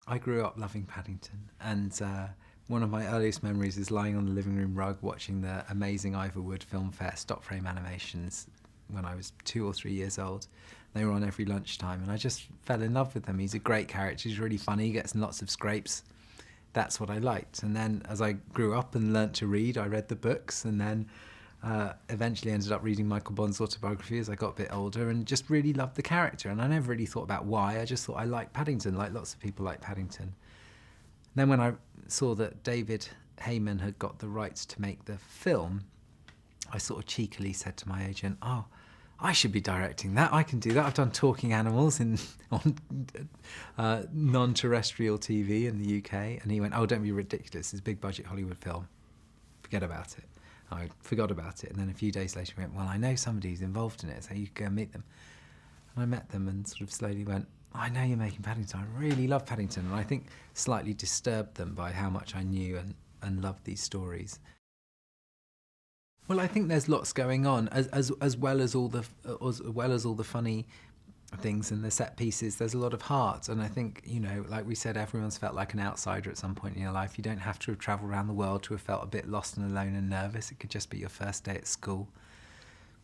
I grew up loving Paddington, and one of my earliest memories is lying on the living room rug watching the amazing Ivorwood Film Fair stop frame animations when I was 2 or 3 years old. They were on every lunchtime, and I just fell in love with them. He's a great character, he's really funny, he gets in lots of scrapes. That's what I liked. And then as I grew up and learnt to read, I read the books, and then eventually ended up reading Michael Bond's autobiography as I got a bit older, and just really loved the character. And I never really thought about why, I just thought I liked Paddington, like lots of people like Paddington. Then when I saw that David Heyman had got the rights to make the film, I sort of cheekily said to my agent, oh, I should be directing that, I can do that. I've done talking animals on non-terrestrial TV in the UK. And he went, oh, don't be ridiculous, it's a big budget Hollywood film. Forget about it. I forgot about it, and then a few days later he went, well, I know somebody who's involved in it, so you can go and meet them. And I met them and sort of slowly went, I know you're making Paddington, I really love Paddington, and I think slightly disturbed them by how much I knew and loved these stories. Well, I think there's lots going on, as well as all the funny things and the set pieces. There's a lot of heart, and I think, you know, like we said, everyone's felt like an outsider at some point in your life. You don't have to have travelled around the world to have felt a bit lost and alone and nervous. It could just be your first day at school,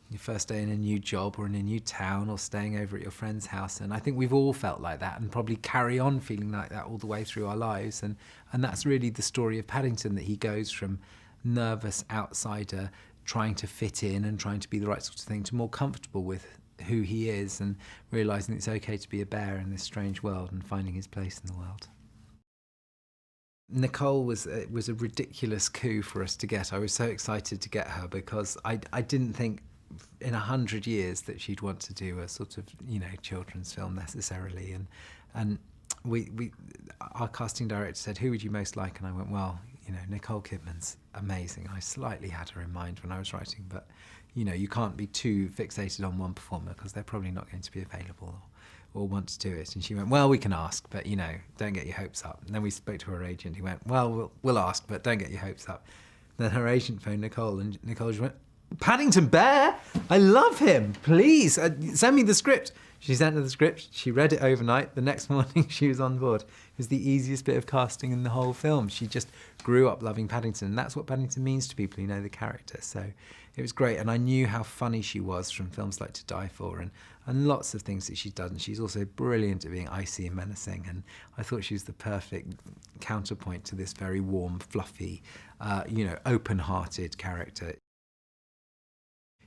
your first day in a new job or in a new town, or staying over at your friend's house. And I think we've all felt like that, and probably carry on feeling like that all the way through our lives. And that's really the story of Paddington, that he goes from nervous outsider trying to fit in and trying to be the right sort of thing to more comfortable with who he is, and realising it's okay to be a bear in this strange world and finding his place in the world. Nicole was a ridiculous coup for us to get. I was so excited to get her because I didn't think in 100 years that she'd want to do a sort of, you know, children's film necessarily. And our casting director said, who would you most like? And I went, well, you know, Nicole Kidman's amazing. I slightly had her in mind when I was writing, but you know, you can't be too fixated on one performer because they're probably not going to be available or want to do it. And she went, well, we can ask, but you know, don't get your hopes up. And then we spoke to her agent. He went, well, we'll ask, but don't get your hopes up. Then her agent phoned Nicole, and Nicole just went, Paddington Bear? I love him. Please, send me the script. She sent her the script. She read it overnight. The next morning, she was on board. It was the easiest bit of casting in the whole film. She just grew up loving Paddington, and that's what Paddington means to people who know the character. So it was great, and I knew how funny she was from films like To Die For and lots of things that she'd done. She's also brilliant at being icy and menacing, and I thought she was the perfect counterpoint to this very warm, fluffy, you know, open-hearted character.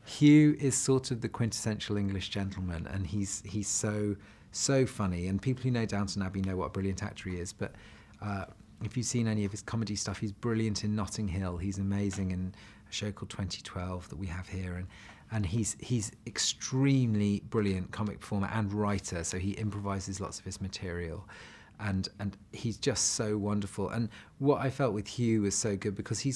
Hugh is sort of the quintessential English gentleman, and he's so funny, and people who know Downton Abbey know what a brilliant actor he is, but if you've seen any of his comedy stuff, he's brilliant in Notting Hill. He's amazing in a show called 2012 that we have here, and he's extremely brilliant comic performer and writer, so he improvises lots of his material. And he's just so wonderful. And what I felt with Hugh was so good because he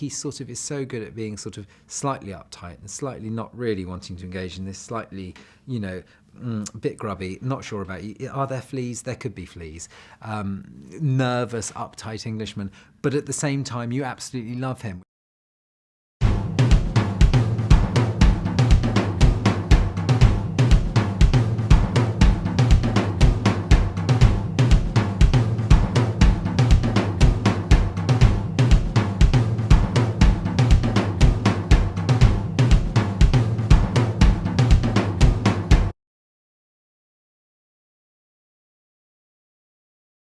sort of is so good at being sort of slightly uptight and slightly not really wanting to engage in this, slightly, you know, a bit grubby, not sure about you. Are there fleas? There could be fleas. Nervous, uptight Englishman. But at the same time, you absolutely love him.